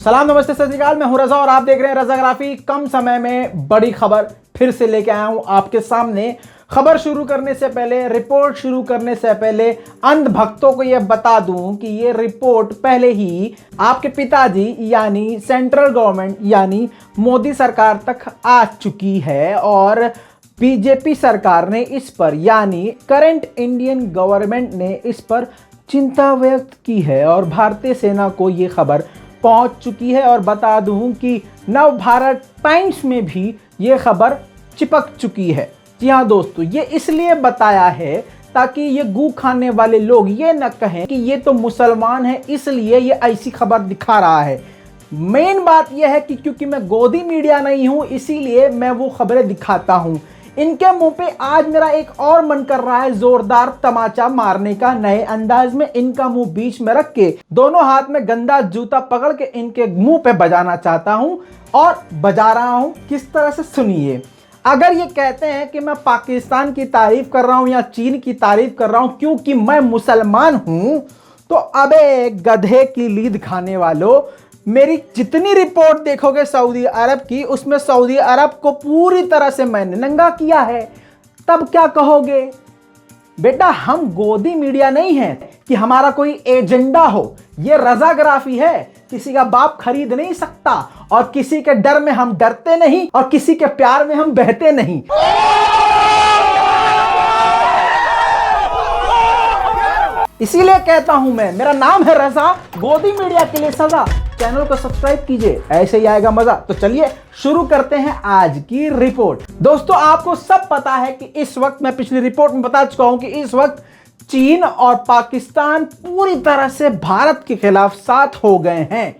सलाम नमस्ते सत श्री अकाल, मैं हूं रजा और आप देख रहे हैं रजाग्राफी। कम समय में बड़ी खबर फिर से लेके आया हूं आपके सामने। खबर शुरू करने से पहले, रिपोर्ट शुरू करने से पहले अंध भक्तों को यह बता दूं कि यह रिपोर्ट पहले ही आपके पिताजी यानी सेंट्रल गवर्नमेंट यानी मोदी सरकार तक आ चुकी है और बीजेपी सरकार ने इस पर यानी करंट इंडियन गवर्नमेंट ने इस पर चिंता व्यक्त की है और भारतीय सेना को यह खबर पहुंच चुकी है। और बता दूं कि नव भारत टाइम्स में भी ये खबर चिपक चुकी है। जी हाँ दोस्तों, ये इसलिए बताया है ताकि ये गू खाने वाले लोग ये न कहें कि ये तो मुसलमान है इसलिए ये ऐसी खबर दिखा रहा है। मेन बात यह है कि क्योंकि मैं गोदी मीडिया नहीं हूं इसीलिए मैं वो खबरें दिखाता हूं। इनके मुंह पे आज मेरा एक और मन कर रहा है जोरदार तमाचा मारने का, नए अंदाज में इनका मुंह बीच में रख के दोनों हाथ में गंदा जूता पकड़ के इनके मुंह पे बजाना चाहता हूं और बजा रहा हूं। किस तरह से सुनिए। अगर ये कहते हैं कि मैं पाकिस्तान की तारीफ कर रहा हूं या चीन की तारीफ कर रहा हूं क्योंकि मैं मुसलमान हूं, तो अबे गधे की लीद खाने वालों, मेरी जितनी रिपोर्ट देखोगे सऊदी अरब की, उसमें सऊदी अरब को पूरी तरह से मैंने नंगा किया है। तब क्या कहोगे? बेटा हम गोदी मीडिया नहीं है कि हमारा कोई एजेंडा हो। ये रजाग्राफी है, किसी का बाप खरीद नहीं सकता और किसी के डर में हम डरते नहीं और किसी के प्यार में हम बहते नहीं। इसीलिए कहता हूं मैं, मेरा नाम है रजा, गोदी मीडिया के लिए सजा। चैनल को सब्सक्राइब कीजिए, ऐसे ही आएगा मजा। तो चलिए शुरू करते हैं आज की रिपोर्ट। दोस्तों आपको सब पता है कि इस वक्त, मैं पिछली रिपोर्ट में बता चुका हूं कि इस वक्त चीन और पाकिस्तान पूरी तरह से भारत के खिलाफ साथ हो गए हैं।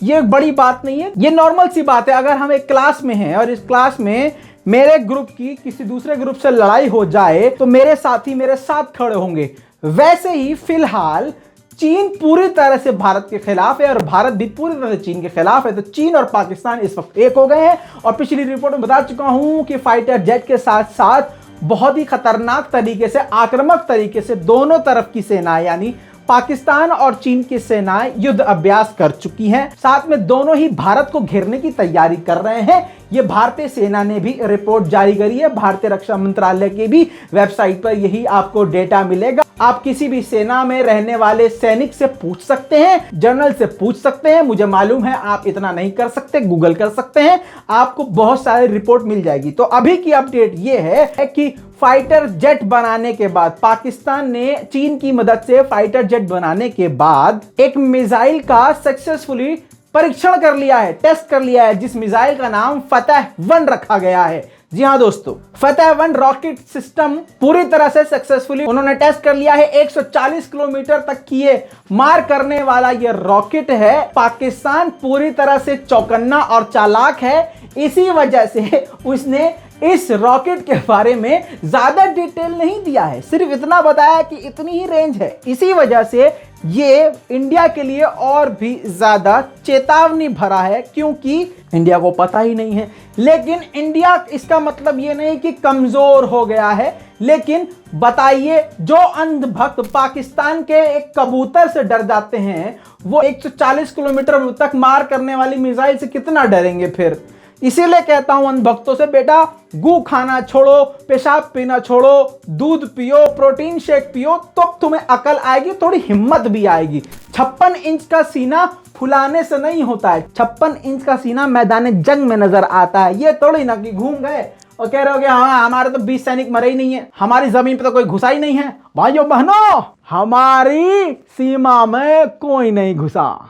ये बड़ी बात नहीं है, ये नॉर्मल सी बात है। अगर हम एक क्लास में हैं और इस क्लास में मेरे ग्रुप की किसी दूसरे ग्रुप से लड़ाई हो जाए तो मेरे साथी मेरे साथ खड़े होंगे। वैसे ही फिलहाल चीन पूरी तरह से भारत के खिलाफ है और भारत भी पूरी तरह से चीन के खिलाफ है। तो चीन और पाकिस्तान इस वक्त एक हो गए हैं और पिछली रिपोर्ट में बता चुका हूं कि फाइटर जेट के साथ साथ बहुत ही खतरनाक तरीके से, आक्रामक तरीके से दोनों तरफ की सेना यानी पाकिस्तान और चीन की सेनाएं युद्ध अभ्यास कर चुकी हैं। साथ में दोनों ही भारत को घेरने की तैयारी कर रहे हैं। ये भारतीय सेना ने भी रिपोर्ट जारी करी है। भारतीय रक्षा मंत्रालय की भी वेबसाइट पर यही आपको डेटा मिलेगा। आप किसी भी सेना में रहने वाले सैनिक से पूछ सकते हैं, जनरल से पूछ सकते हैं। मुझे मालूम है आप इतना नहीं कर सकते, गूगल कर सकते हैं, आपको बहुत सारी रिपोर्ट मिल जाएगी। तो अभी की अपडेट ये है कि फाइटर जेट बनाने के बाद, पाकिस्तान ने चीन की मदद से फाइटर जेट बनाने के बाद एक मिसाइल का सक्सेसफुली परीक्षण कर लिया है, टेस्ट कर लिया है, जिस मिसाइल का नाम फतह-1 रखा गया है। जी हाँ दोस्तों, फतह-1 रॉकेट सिस्टम पूरी तरह से सक्सेसफुली उन्होंने टेस्ट कर लिया है। 140 किलोमीटर तक की ये मार करने वाला ये रॉकेट है। पाकिस्तान पूरी तरह से चौकन्ना और चालाक है, इसी वजह से उसने इस रॉकेट के बारे में ज्यादा डिटेल नहीं दिया है, सिर्फ इतना बताया कि इतनी ही रेंज है। इसी वजह से ये इंडिया के लिए और भी ज्यादा चेतावनी भरा है क्योंकि इंडिया को पता ही नहीं है। लेकिन इंडिया, इसका मतलब ये नहीं कि कमजोर हो गया है, लेकिन बताइए जो अंधभक्त पाकिस्तान के एक कबूतर से डर जाते हैं वो 140 किलोमीटर तक मार करने वाली मिसाइल से कितना डरेंगे फिर। इसीलिए कहता हूं अंधभक्तों से, बेटा गू खाना छोड़ो, पेशाब पीना छोड़ो, दूध पियो, प्रोटीन शेक पियो, तो तुम्हें अकल आएगी, थोड़ी हिम्मत भी आएगी। 56 इंच का सीना फुलाने से नहीं होता है, 56 इंच का सीना मैदान जंग में नजर आता है। ये थोड़ी ना कि घूम गए और कह रहे हो कि हाँ हमारे तो 20 सैनिक मरे ही नहीं है, हमारी जमीन पे तो कोई घुसा ही नहीं है। भाइयों बहनों, हमारी सीमा में कोई नहीं घुसा।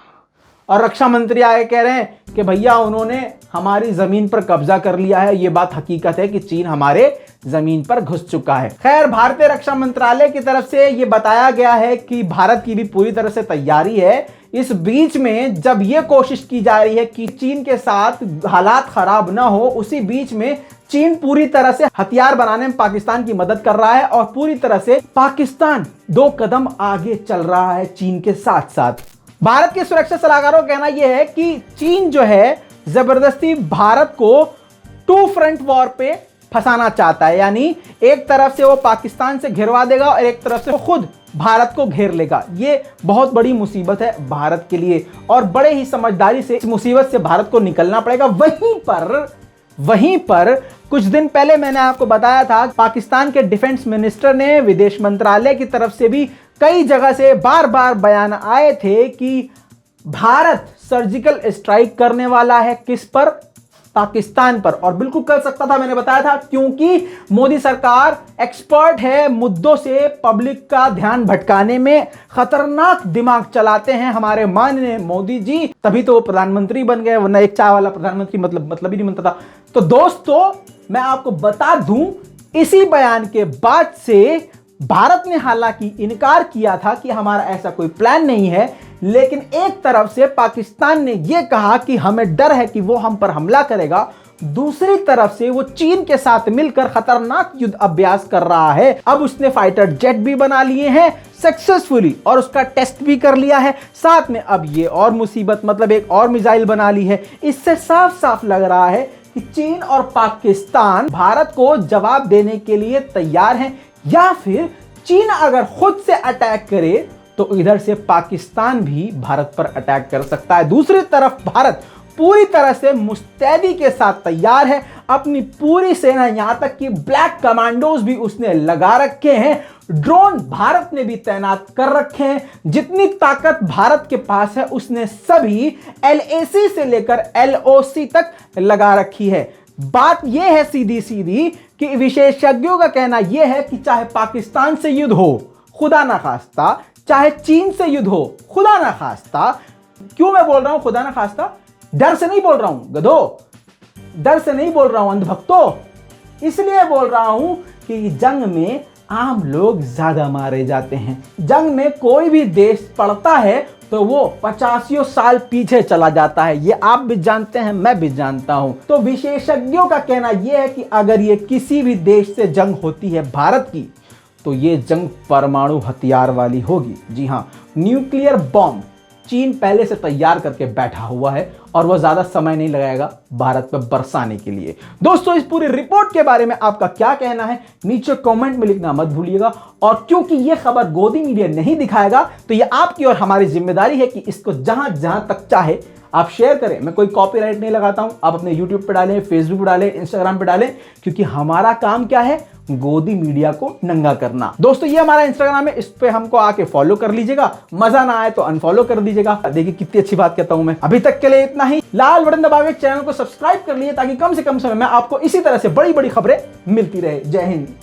और रक्षा मंत्री आगे कह रहे हैं कि भैया उन्होंने हमारी जमीन पर कब्जा कर लिया है। यह बात हकीकत है कि चीन हमारे जमीन पर घुस चुका है। खैर, भारतीय रक्षा मंत्रालय की तरफ से यह बताया गया है कि भारत की भी पूरी तरह से तैयारी है। इस बीच में जब यह कोशिश की जा रही है कि चीन के साथ हालात खराब ना हो, उसी बीच में चीन पूरी तरह से हथियार बनाने में पाकिस्तान की मदद कर रहा है और पूरी तरह से पाकिस्तान 2 कदम आगे चल रहा है चीन के साथ साथ। भारत के सुरक्षा सलाहकारों का कहना यह है कि चीन जो है जबरदस्ती भारत को 2 फ्रंट वॉर पे फंसाना चाहता है, यानी एक तरफ से वो पाकिस्तान से घिरवा देगा और एक तरफ से वो खुद भारत को घेर लेगा। ये बहुत बड़ी मुसीबत है भारत के लिए और बड़े ही समझदारी से इस मुसीबत से भारत को निकलना पड़ेगा। वहीं पर कुछ दिन पहले मैंने आपको बताया था, पाकिस्तान के डिफेंस मिनिस्टर ने, विदेश मंत्रालय की तरफ से भी कई जगह से बार बार बयान आए थे कि भारत सर्जिकल स्ट्राइक करने वाला है। किस पर? पाकिस्तान पर। और बिल्कुल कर सकता था, मैंने बताया था, क्योंकि मोदी सरकार एक्सपर्ट है मुद्दों से पब्लिक का ध्यान भटकाने में। खतरनाक दिमाग चलाते हैं हमारे माननीय मोदी जी, तभी तो वो प्रधानमंत्री बन गए, वरना एक चाय वाला प्रधानमंत्री मतलब ही नहीं बनता था। तो दोस्तों मैं आपको बता दूं, इसी बयान के बाद से भारत ने हालांकि इनकार किया था कि हमारा ऐसा कोई प्लान नहीं है, लेकिन एक तरफ से पाकिस्तान ने यह कहा कि हमें डर है कि वो हम पर हमला करेगा, दूसरी तरफ से वो चीन के साथ मिलकर खतरनाक युद्ध अभ्यास कर रहा है। अब उसने फाइटर जेट भी बना लिए हैं सक्सेसफुली और उसका टेस्ट भी कर लिया है, साथ में अब ये और मुसीबत, मतलब एक और मिसाइल बना ली है। इससे साफ साफ लग रहा है कि चीन और पाकिस्तान भारत को जवाब देने के लिए तैयार हैं, या फिर चीन अगर खुद से अटैक करे तो इधर से पाकिस्तान भी भारत पर अटैक कर सकता है। दूसरी तरफ भारत पूरी तरह से मुस्तैदी के साथ तैयार है, अपनी पूरी सेना, यहां तक कि ब्लैक कमांडोज भी उसने लगा रखे हैं, ड्रोन भारत ने भी तैनात कर रखे हैं। जितनी ताकत भारत के पास है उसने सभी LAC से लेकर LOC तक लगा रखी है। बात यह है सीधी सीधी कि विशेषज्ञों का कहना यह है कि चाहे पाकिस्तान से युद्ध हो, खुदा ना खास्ता, चाहे चीन से युद्ध हो, खुदा ना खास्ता। क्यों मैं बोल रहा हूं खुदा ना खास्ता? डर से नहीं बोल रहा हूं गधो, डर से नहीं बोल रहा हूं अंधभक्तों, इसलिए बोल रहा हूं कि जंग में आम लोग ज्यादा मारे जाते हैं। जंग में कोई भी देश पड़ता है तो वो 85 साल पीछे चला जाता है, ये आप भी जानते हैं, मैं भी जानता हूं। तो विशेषज्ञों का कहना यह है कि अगर ये किसी भी देश से जंग होती है भारत की, तो ये जंग परमाणु हथियार वाली होगी। जी हां, न्यूक्लियर बॉम्ब चीन पहले से तैयार करके बैठा हुआ है और वह ज्यादा समय नहीं लगाएगा भारत पर बरसाने के लिए। दोस्तों इस पूरी रिपोर्ट के बारे में आपका क्या कहना है नीचे कमेंट में लिखना मत भूलिएगा। और क्योंकि यह खबर गोदी मीडिया नहीं दिखाएगा, तो यह आपकी और हमारी जिम्मेदारी है कि इसको जहां जहां तक चाहे आप शेयर करें। मैं कोई कॉपीराइट नहीं लगाता हूं, आप अपने YouTube पे डालें, Facebook पे डालें, Instagram पे डालें, क्योंकि हमारा काम क्या है? गोदी मीडिया को नंगा करना। दोस्तों ये हमारा Instagram है, इस पे हमको आके फॉलो कर लीजिएगा, मजा ना आए तो अनफॉलो कर दीजिएगा। देखिए कितनी अच्छी बात कहता हूं मैं। अभी तक के लिए इतना ही। लाल बटन दबा के चैनल को सब्सक्राइब कर लीजिए ताकि कम से कम समय में आपको इसी तरह से बड़ी बड़ी खबरें मिलती रहे। जय हिंद।